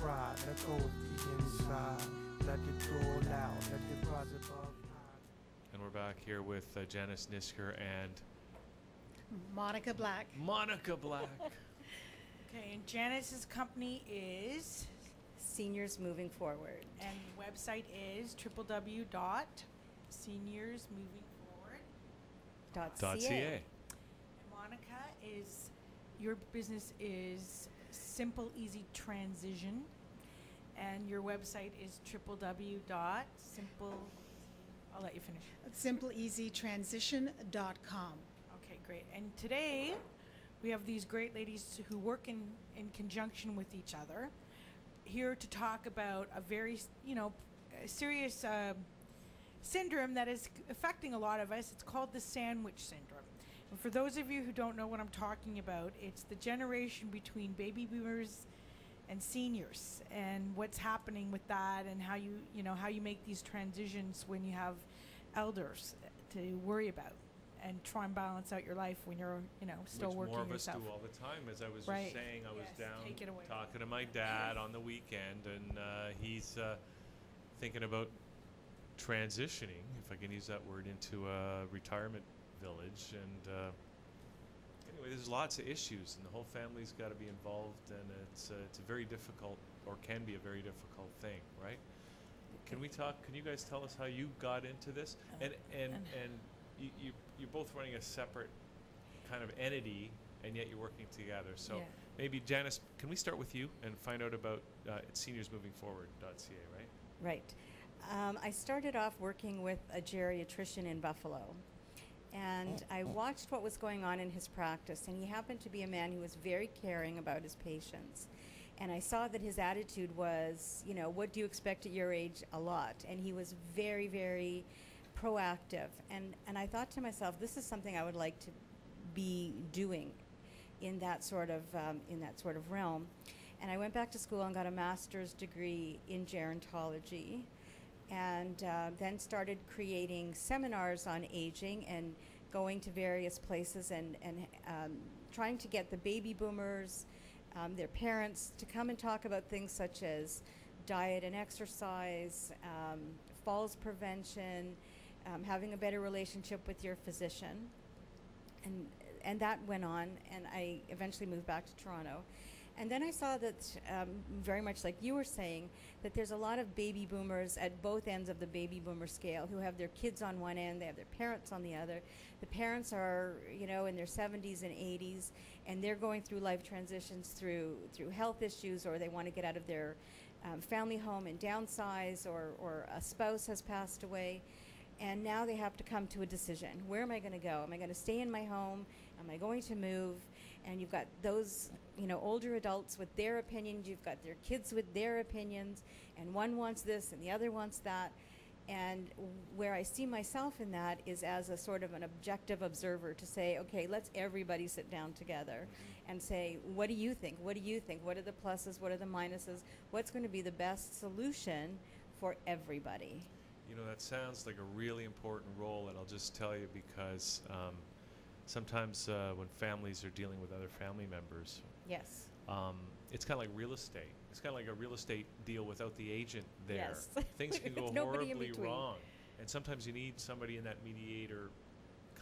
pride. Let go of the inside. Let it roll out. Let it rise above. And we're back here with Janice Nisker and Monica Black. Monica Black. Okay, and Janice's company is, Seniors Moving Forward. and the website is www.seniorsmovingforward.ca. .ca. And Monica is, your business is Simple Easy Transition, and your website is www.simple. I'll let you finish. SimpleEasyTransition.com. Okay, great. And today we have these great ladies who work in conjunction with each other, here to talk about a very, serious syndrome that is affecting a lot of us. It's called the sandwich syndrome. And for those of you who don't know what I'm talking about, it's the generation between baby boomers and seniors, and what's happening with that, and how how you make these transitions when you have elders to worry about and try and balance out your life when you're still Which working more of yourself. us do all the time. As I was Right. just saying, I was Yes, down take it away. talking to my dad on the weekend, and he's thinking about transitioning, if I can use that word, into a retirement village. And anyway, there's lots of issues, and the whole family's got to be involved, and it's a very difficult, or can be a very difficult thing, right? Can we talk? Can you guys tell us how you got into this? And you're both running a separate kind of entity, and yet you're working together. So Yeah. maybe Janice, can we start with you and find out about seniorsmovingforward.ca, right? Right. I started off working with a geriatrician in Buffalo, and I watched what was going on in his practice, and he happened to be a man who was very caring about his patients. And I saw that his attitude was, what do you expect at your age? A lot. And he was very, very proactive. And I thought to myself, this is something I would like to be doing in that sort of realm. And I went back to school and got a master's degree in gerontology, and then started creating seminars on aging and going to various places and trying to get the baby boomers, their parents, to come and talk about things such as diet and exercise, falls prevention, having a better relationship with your physician. And that went on, and I eventually moved back to Toronto. And then I saw that, very much like you were saying, that there's a lot of baby boomers at both ends of the baby boomer scale who have their kids on one end, they have their parents on the other. The parents are, in their 70s and 80s, and they're going through life transitions through health issues, or they want to get out of their family home and downsize, or a spouse has passed away. And now they have to come to a decision. Where am I going to go? Am I going to stay in my home? Am I going to move? And you've got those, older adults with their opinions. You've got their kids with their opinions. And one wants this and the other wants that. And where I see myself in that is as a sort of an objective observer to say, okay, let's everybody sit down together and say, what do you think? What do you think? What are the pluses? What are the minuses? What's going to be the best solution for everybody? That sounds like a really important role, and I'll just tell you because sometimes when families are dealing with other family members, yes, it's kind of like real estate. It's kind of like a real estate deal without the agent there. Yes. Things can go horribly wrong, and sometimes you need somebody in that mediator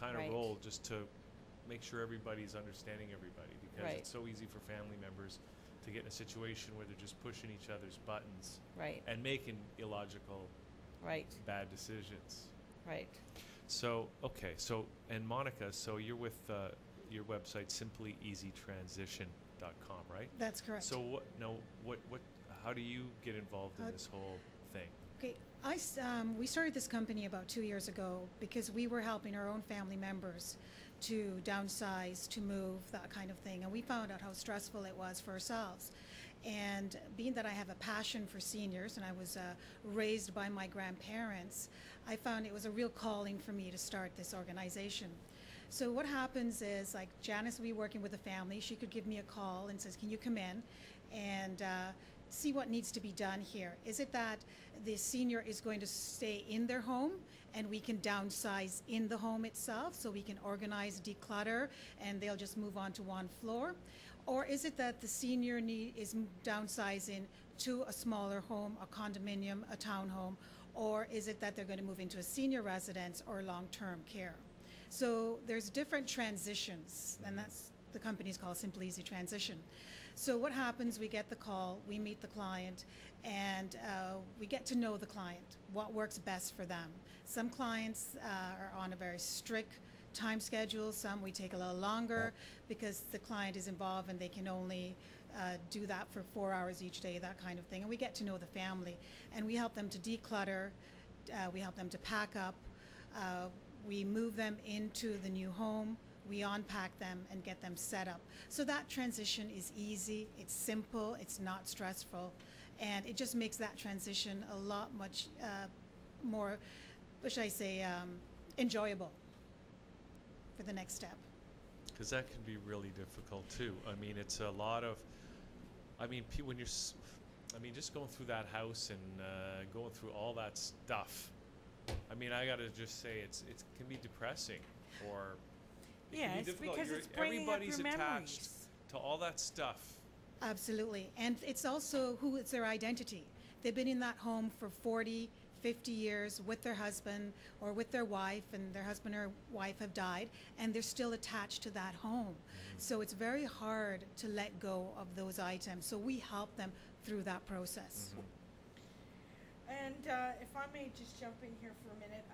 kind of role just to make sure everybody's understanding everybody, because it's so easy for family members to get in a situation where they're just pushing each other's buttons and making illogical bad decisions. Right. So, okay. So, and Monica, so you're with your website, simplyeasytransition.com, right? That's correct. So how do you get involved in this whole thing? Okay, we started this company about 2 years ago because we were helping our own family members to downsize, to move, that kind of thing. And we found out how stressful it was for ourselves. And being that I have a passion for seniors and I was raised by my grandparents, I found it was a real calling for me to start this organization. So what happens is, like Janice will be working with a family, she could give me a call and says, can you come in and see what needs to be done here. Is it that the senior is going to stay in their home and we can downsize in the home itself, so we can organize, declutter, and they'll just move on to one floor? Or is it that the senior is downsizing to a smaller home, a condominium, a townhome, or is it that they're going to move into a senior residence or long-term care? So there's different transitions, and that's the company's called Simple Easy Transition. So what happens, we get the call, we meet the client, and we get to know the client, what works best for them. Some clients are on a very strict time schedule, some we take a little longer because the client is involved and they can only do that for 4 hours each day, that kind of thing. And we get to know the family, and we help them to declutter, we help them to pack up, we move them into the new home, we unpack them and get them set up. So that transition is easy, it's simple, it's not stressful, and it just makes that transition a lot much more, what should I say, enjoyable for the next step. Because that can be really difficult too. I mean, it's a lot of, I mean, when you're, I mean, just going through that house and going through all that stuff. I mean, I gotta just say, it can be depressing, or it Yeah, can be it's difficult. because it's bringing up Everybody's your attached memories. to all that stuff. Absolutely, and it's also who is their identity. They've been in that home for 40, 50 years with their husband or with their wife, and their husband or wife have died, and they're still attached to that home. So it's very hard to let go of those items. So we help them through that process. And if I may just jump in here for a minute.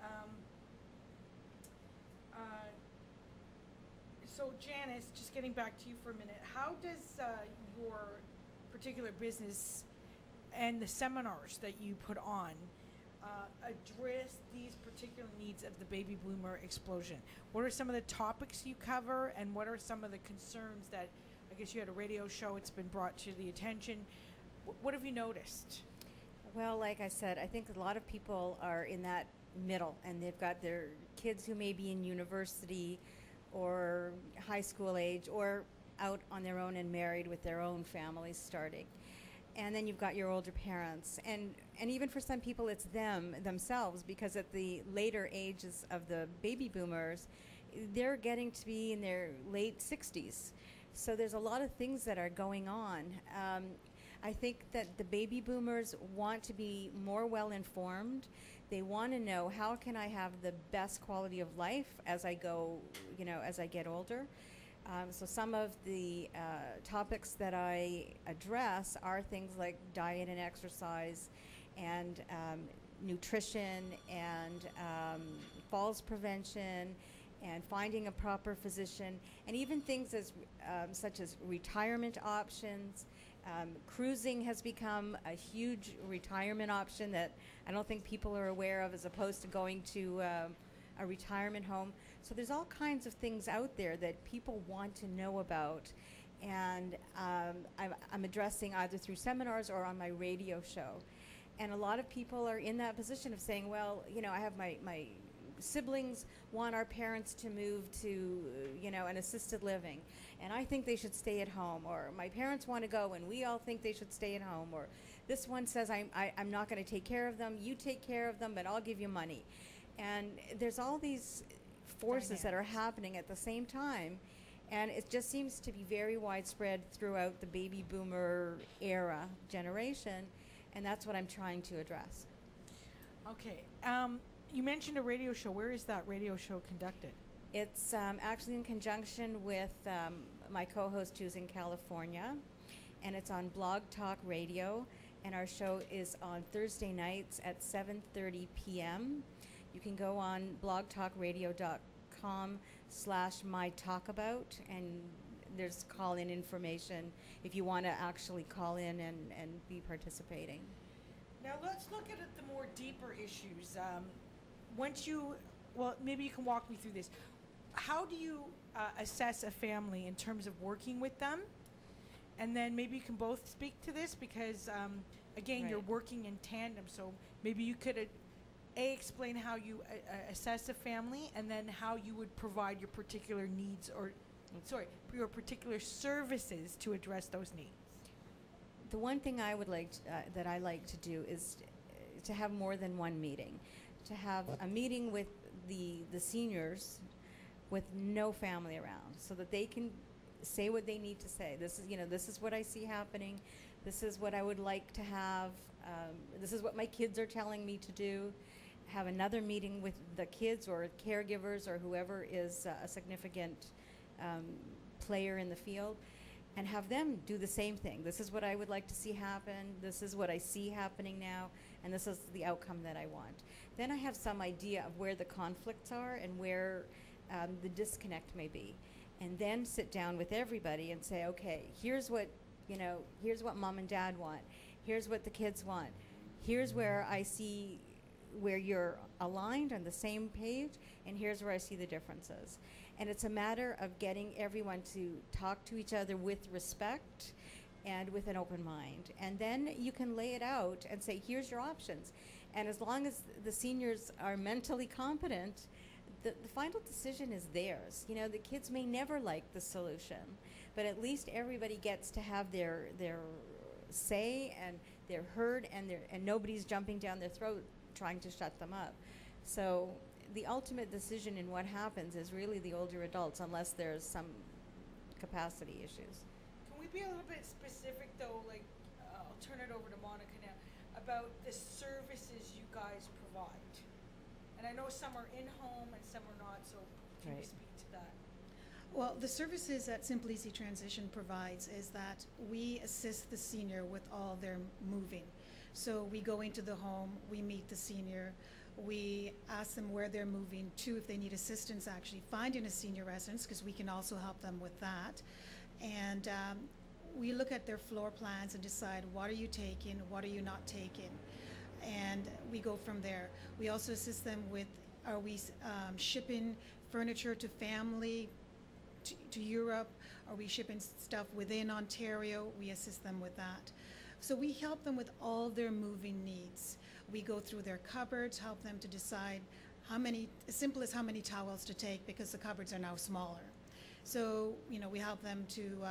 So Janice, just getting back to you for a minute, how does your particular business and the seminars that you put on address these particular needs of the baby boomer explosion? What are some of the topics you cover, and what are some of the concerns that, I guess you had a radio show, it's been brought to the attention. What have you noticed? Well, like I said, I think a lot of people are in that middle, and they've got their kids who may be in university or high school age, or out on their own and married with their own families starting. And then you've got your older parents, and even for some people it's themselves, because at the later ages of the baby boomers, they're getting to be in their late 60s. So there's a lot of things that are going on. I think that the baby boomers want to be more well informed. They want to know, how can I have the best quality of life as I go, as I get older. So some of the topics that I address are things like diet and exercise, and nutrition, and falls prevention, and finding a proper physician, and even things such as retirement options. Cruising has become a huge retirement option that I don't think people are aware of, as opposed to going to a retirement home. So there's all kinds of things out there that people want to know about, and I'm addressing either through seminars or on my radio show. And a lot of people are in that position of saying, well, I have my siblings want our parents to move to, an assisted living, and I think they should stay at home, or my parents want to go and we all think they should stay at home, or this one says I'm not going to take care of them, you take care of them, but I'll give you money. And there's all these forces that are happening at the same time, and it just seems to be very widespread throughout the baby boomer era generation, and that's what I'm trying to address. Okay. You mentioned a radio show. Where is that radio show conducted? It's actually in conjunction with my co-host, who's in California, and it's on Blog Talk Radio, and our show is on Thursday nights at 7:30 p.m. You can go on blogtalkradio.com/mytalkabout, and there's call-in information if you want to actually call in and be participating. Now let's look at the more deeper issues. Maybe you can walk me through this. How do you assess a family in terms of working with them? And then maybe you can both speak to this, because again, Right. you're working in tandem. So maybe you could explain how you assess a family, and then how you would provide your particular needs, or your particular services to address those needs. The one thing I would like that I like to do is to have more than one meeting, to have a meeting with the seniors with no family around, so that they can say what they need to say. This is what I see happening. This is what I would like to have. This is what my kids are telling me to do. Have another meeting with the kids or caregivers or whoever is a significant player in the field, and have them do the same thing. This is what I would like to see happen. This is what I see happening now, and this is the outcome that I want. Then I have some idea of where the conflicts are and where the disconnect may be, and then sit down with everybody and say, okay, here's what mom and dad want. Here's what the kids want. Here's where I see where you're aligned on the same page, and here's where I see the differences. And it's a matter of getting everyone to talk to each other with respect and with an open mind. And then you can lay it out and say, here's your options. And as long as the seniors are mentally competent, the final decision is theirs. You know, the kids may never like the solution, but at least everybody gets to have their say, and they're heard, and nobody's jumping down their throat trying to shut them up. So the ultimate decision in what happens is really the older adults, unless there's some capacity issues. Can we be a little bit specific, though? Like, I'll turn it over to Monica now, about the services you guys provide. And I know some are in-home and some are not, so can you Right. speak to that? Well, the services that Simple Easy Transition provides is that we assist the senior with all their moving. So we go into the home, we meet the senior, we ask them where they're moving to, if they need assistance actually finding a senior residence, because we can also help them with that. And we look at their floor plans and decide, what are you taking, what are you not taking? And we go from there. We also assist them with, are we shipping furniture to family, to Europe? Are we shipping stuff within Ontario? We assist them with that. So we help them with all their moving needs. We go through their cupboards, help them to decide as simple as how many towels to take, because the cupboards are now smaller. So, we help them to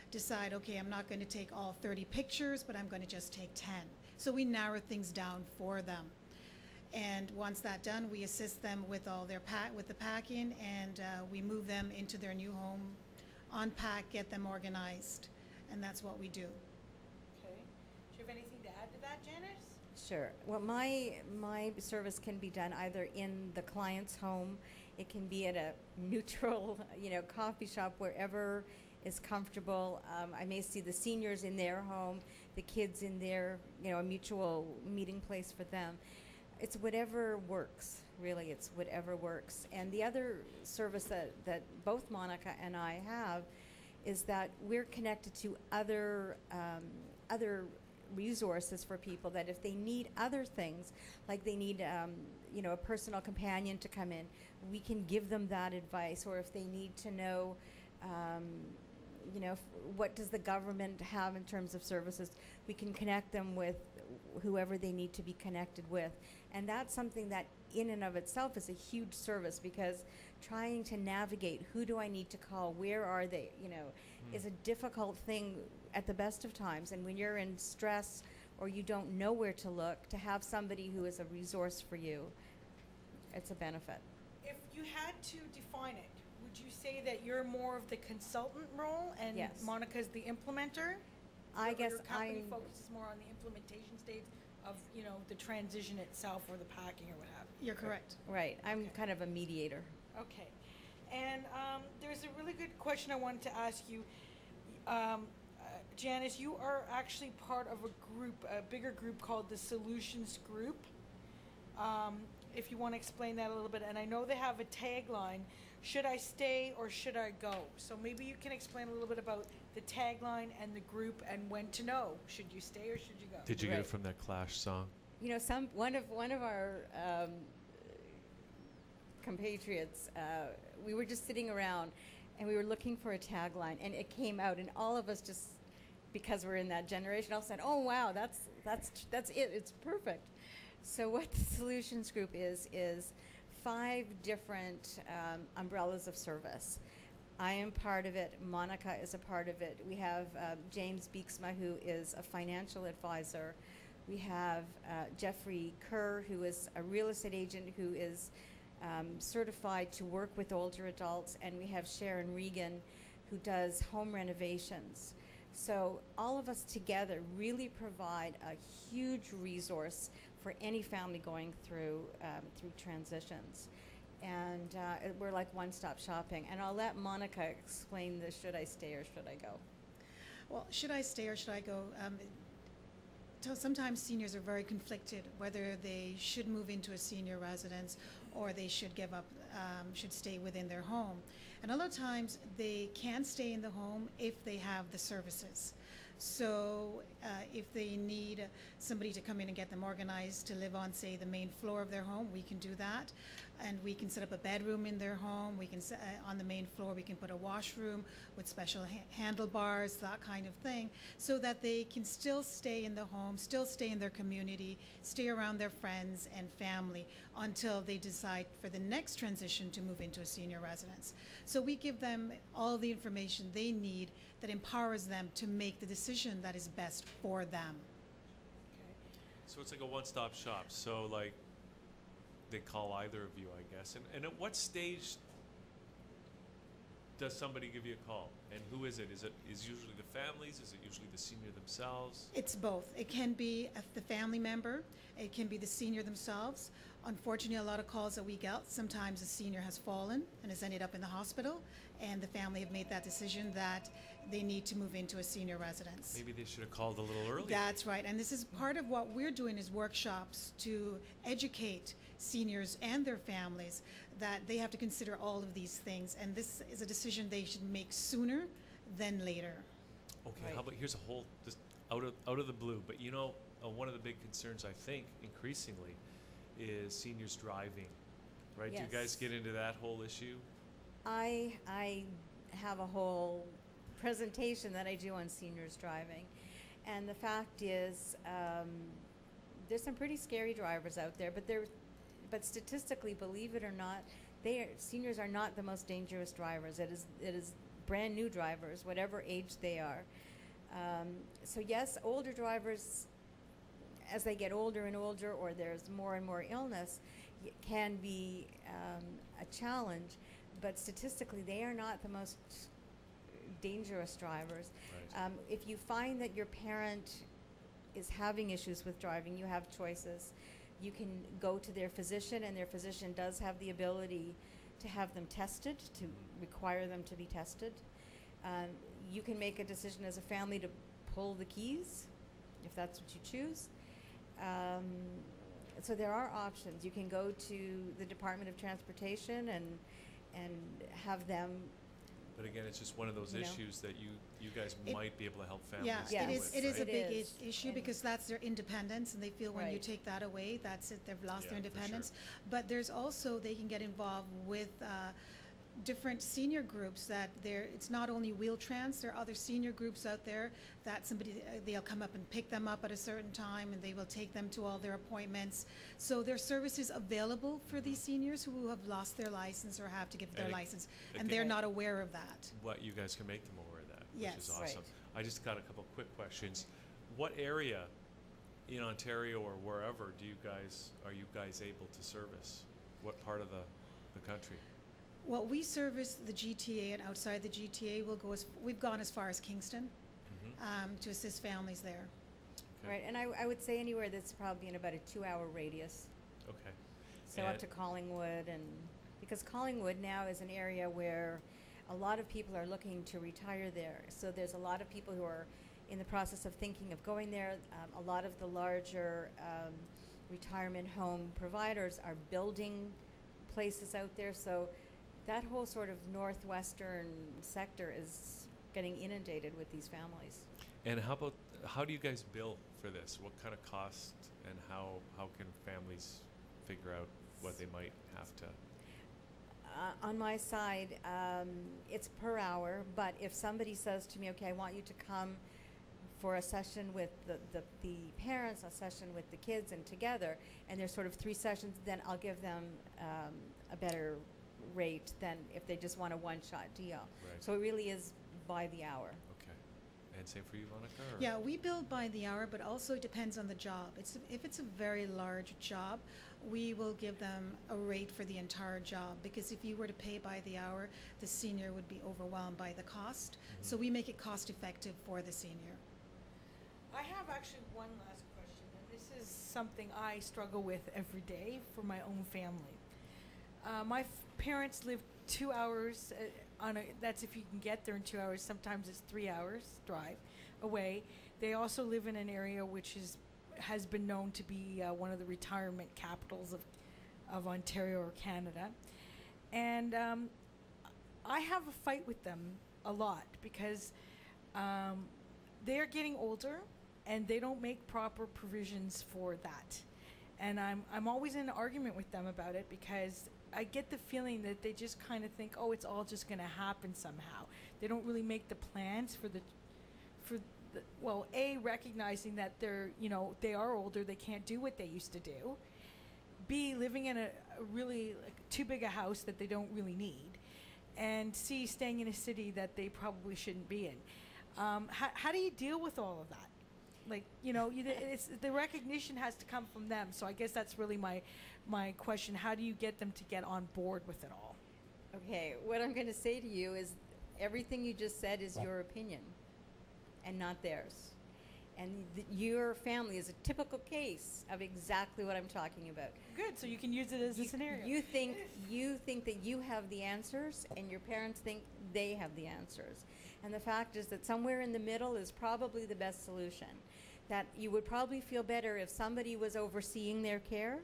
decide, okay, I'm not going to take all 30 pictures, but I'm going to just take 10. So we narrow things down for them. And once that's done, we assist them with all their with the packing, and we move them into their new home, unpack, get them organized, and that's what we do. Okay. Do you have anything to add to that, Janice? Sure. Well, my service can be done either in the client's home. It can be at a neutral, coffee shop, wherever is comfortable. I may see the seniors in their home, the kids in their, a mutual meeting place for them. It's whatever works, really. It's whatever works. And the other service that both Monica and I have is that we're connected to other resources for people, that if they need other things, like they need a personal companion to come in, we can give them that advice. Or if they need to know what does the government have in terms of services, we can connect them with whoever they need to be connected with. And that's something that in and of itself is a huge service, because trying to navigate who do I need to call, where are they, is a difficult thing at the best of times. And when you're in stress or you don't know where to look, to have somebody who is a resource for you, it's a benefit. If you had to define it, would you say that you're more of the consultant role and Yes. Monica's the implementer? I Or guess your company I'm- focuses more on the implementation stage of, the transition itself, or the packing, or what have you. You're correct. Right. I'm Okay. kind of a mediator. Okay. And there's a really good question I wanted to ask you. Janice, you are actually part of a bigger group called the Solutions Group. If you want to explain that a little bit. And I know they have a tagline, should I stay or should I go? So maybe you can explain a little bit about the tagline and the group, and when to know, should you stay or should you go? Did you get Right. it from that Clash song? One of our compatriots, we were just sitting around and we were looking for a tagline, and it came out, and all of us just, because we're in that generation, all said, "Oh wow, that's it. It's perfect." So what the Solutions Group is 5 different umbrellas of service. I am part of it. Monica is a part of it. We have James Beeksma, who is a financial advisor. We have Jeffrey Kerr, who is a real estate agent who is certified to work with older adults. And we have Sharon Regan, who does home renovations. So all of us together really provide a huge resource for any family going through transitions. And we're like one-stop shopping. And I'll let Monica explain the should I stay or should I go. Well, should I stay or should I go? Sometimes seniors are very conflicted whether they should move into a senior residence or they should give up, should stay within their home. And a lot of times they can stay in the home if they have the services. So if they need somebody to come in and get them organized to live on, say, the main floor of their home, we can do that. And we can set up a bedroom in their home. We can, on the main floor, we can put a washroom with special handlebars, that kind of thing, so that they can still stay in the home, still stay in their community, stay around their friends and family until they decide for the next transition to move into a senior residence. So we give them all the information they need that empowers them to make the decision that is best for them. So it's like a one-stop shop. So like they call either of you, I guess. And at what stage does somebody give you a call? And who is it? Is it usually the families? Is it usually the senior themselves? It's both. It can be the family member. It can be the senior themselves. Unfortunately, a lot of calls that we get, sometimes the senior has fallen and has ended up in the hospital, and the family have made that decision that they need to move into a senior residence. Maybe they should have called a little earlier. That's right. And this is part of what we're doing is workshops to educate seniors and their families that they have to consider all of these things. And this is a decision they should make sooner than later. Okay, Right. how about here's a whole, just out of the blue, but you know, one of the big concerns I think increasingly is seniors driving, right? Do you guys Yes. get into that whole issue? I have a whole presentation that I do on seniors driving, and the fact is, there's some pretty scary drivers out there. But statistically, believe it or not, seniors are not the most dangerous drivers. It is brand new drivers, whatever age they are. So yes, older drivers, as they get older and older, or there's more and more illness, can be a challenge. But statistically, they are not the most dangerous drivers. Right. If you find that your parent is having issues with driving, you have choices. You can go to their physician, and their physician does have the ability to have them tested, to require them to be tested. You can make a decision as a family to pull the keys, if that's what you choose. So there are options. You can go to the Department of Transportation and have them. But again, it's just one of those You know. issues that you guys might be able to help families Yeah, deal Yes. with, it is a right? big It is. issue And- because that's their independence, and they feel when you Right. take that away, that's it, they've lost Yeah, their for independence. But there's also, they can get involved with different senior groups that it's not only Wheel-Trans, there are other senior groups out there that they'll come up and pick them up at a certain time, and they will take them to all their appointments. So there are services available for these seniors who have lost their license or have to give their And license, again- and they're not aware of that. What you guys can make them aware of that, which Yes. is Right. awesome. I just got a couple quick questions. What area in Ontario or wherever are you guys able to service? What part of the country? Well, we service the GTA, and outside the GTA, we've gone as far as Kingston to assist families there. Okay. Right, and I would say anywhere that's probably in about a 2-hour radius. Okay. So up And- to Collingwood, and because Collingwood now is an area where a lot of people are looking to retire there. So there's a lot of people who are in the process of thinking of going there. A lot of the larger retirement home providers are building places out there. So that whole sort of northwestern sector is getting inundated with these families. And how do you guys bill for this? What kind of cost, and how can families figure out what they might have to? On my side, it's per hour, but if somebody says to me, okay, I want you to come for a session with the parents, a session with the kids, and together, and there's sort of 3 sessions, then I'll give them a better rate than if they just want a one-shot deal. Right. So it really is by the hour. Okay. And same for you, Monica? Or? Yeah, we bill by the hour, but also it depends on the job. If it's a very large job, we will give them a rate for the entire job, because if you were to pay by the hour, the senior would be overwhelmed by the cost. So we make it cost effective for the senior. I have actually one last question, and this is something I struggle with every day for my own family. My parents live 2 hours that's if you can get there in 2 hours. Sometimes it's 3 hours drive away. They also live in an area which has been known to be one of the retirement capitals of Ontario or Canada. And I have a fight with them a lot because they're getting older and they don't make proper provisions for that. And I'm always in an argument with them about it because I get the feeling that they just kind of think, oh, it's all just going to happen somehow. They don't really make the plans recognizing that they are older, they can't do what they used to do. B, living in a really too big a house that they don't really need. And C, staying in a city that they probably shouldn't be in. How do you deal with all of that? It's the recognition has to come from them. So I guess that's really my question. How do you get them to get on board with it all? Okay, what I'm going to say to you is everything you just said is your opinion and not theirs. And your family is a typical case of exactly what I'm talking about. Good, so you can use it as a scenario. You think that you have the answers, and your parents think they have the answers. And the fact is that somewhere in the middle is probably the best solution. That you would probably feel better if somebody was overseeing their care.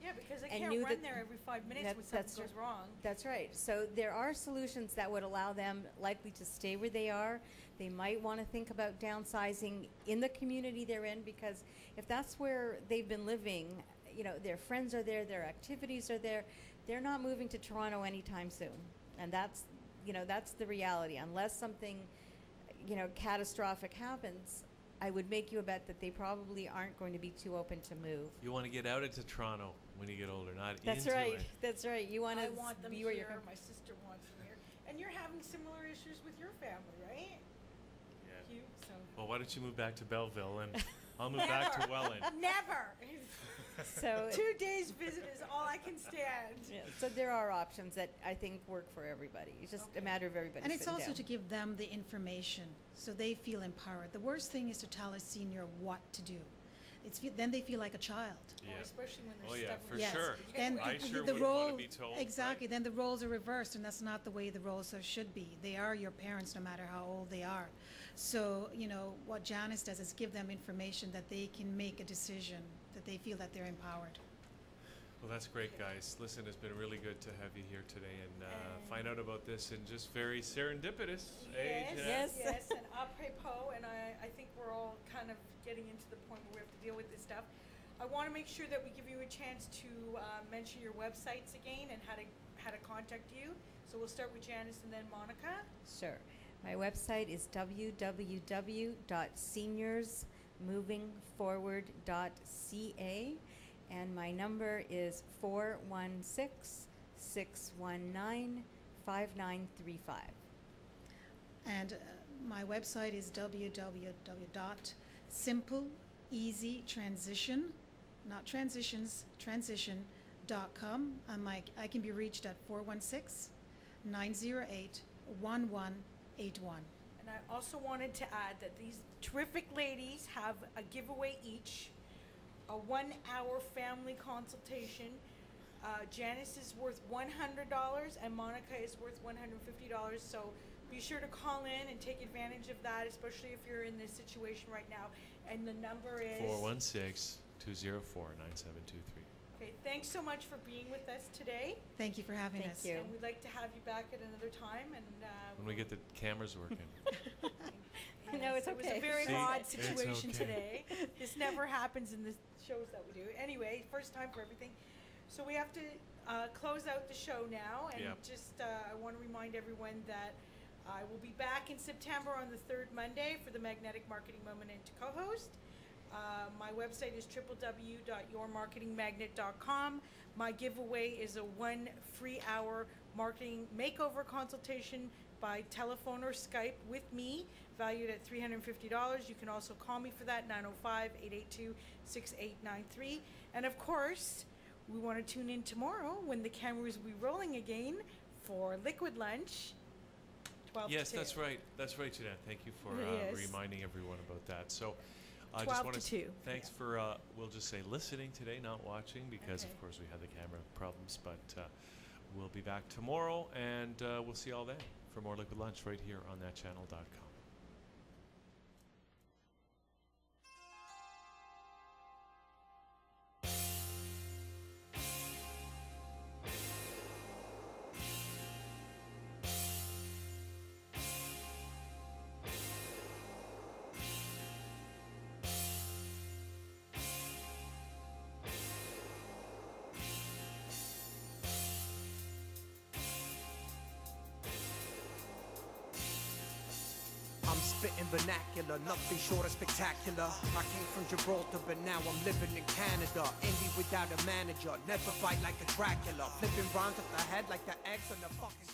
Yeah, because they and can't knew run that there every 5 minutes when something goes wrong. That's right. So there are solutions that would allow them likely to stay where they are. They might want to think about downsizing in the community they're in, because if that's where they've been living, their friends are there, their activities are there, they're not moving to Toronto anytime soon. And that's the reality. Unless something, catastrophic happens, I would make you a bet that they probably aren't going to be too open to move. You want to get out into Toronto when you get older, not That's into right. it. That's right. You want to I want them be where here. you're. My sister wants them here. And you're having similar issues with your family, right? Yeah. Hugh? So. Well, why don't you move back to Belleville and I'll move back to Welland. Never. So 2 days visit is all I can stand. yeah, so there are options that I think work for everybody. It's just a matter of everybody. And it's sitting also down. to give them the information so they feel empowered. The worst thing is to tell a senior what to do. Then they feel like a child. Yeah. Especially when Oh they're yeah, stubborn. for Yes. sure. Then I sure the wouldn't role, want to be told. exactly. Right? Then the roles are reversed, and that's not the way the roles should be. They are your parents, no matter how old they are. So what Janice does is give them information that they can make a decision, that they feel that they're empowered. Well, that's great, guys. Listen, it's been really good to have you here today and find out about this and just very serendipitous age. Yes. And apropos, and I think we're all kind of getting into the point where we have to deal with this stuff. I want to make sure that we give you a chance to mention your websites again and how to contact you. So we'll start with Janice and then Monica. Sure. My website is www.seniorsmovingforward.ca, and my number is 416-619-5935. And my website is www.simpleeasytransition, not transitions, transition.com. I can be reached at 416-908-1181. And I also wanted to add that these terrific ladies have a giveaway each, a 1-hour family consultation. Janice is worth $100 and Monica is worth $150. So be sure to call in and take advantage of that, especially if you're in this situation right now. And the number is 416-204-9723. Okay, thanks so much for being with us today. Thank you for having Thank us. you. And we'd like to have you back at another time. And When we get the cameras working. No, it's It was okay. a very See, odd it's situation okay. today. This never happens in the shows that we do. Anyway, first time for everything. So we have to close out the show now. And Yep. just I want to remind everyone that I will be back in September on the third Monday for the Magnetic Marketing Moment and to co-host. My website is www.yourmarketingmagnet.com. My giveaway is a 1 free hour marketing makeover consultation by telephone or Skype with me, valued at $350. You can also call me for that, 905-882-6893. And of course, we want to tune in tomorrow when the cameras will be rolling again for Liquid Lunch, 12 Yes, to 2. that's right. That's right, Jeanette. Thank you for Yes. reminding everyone about that. So, I 12 just want to 2. thanks for we'll just say listening today, not watching, because Okay. of course we had the camera problems. But we'll be back tomorrow, and we'll see you all then for more Liquid Lunch right here on ThatChannel.com. I'm spitting vernacular, nothing short of spectacular. I came from Gibraltar, but now I'm living in Canada. Indie without a manager, never fight like a Dracula. Flipping rhymes at the head like the eggs on the fucking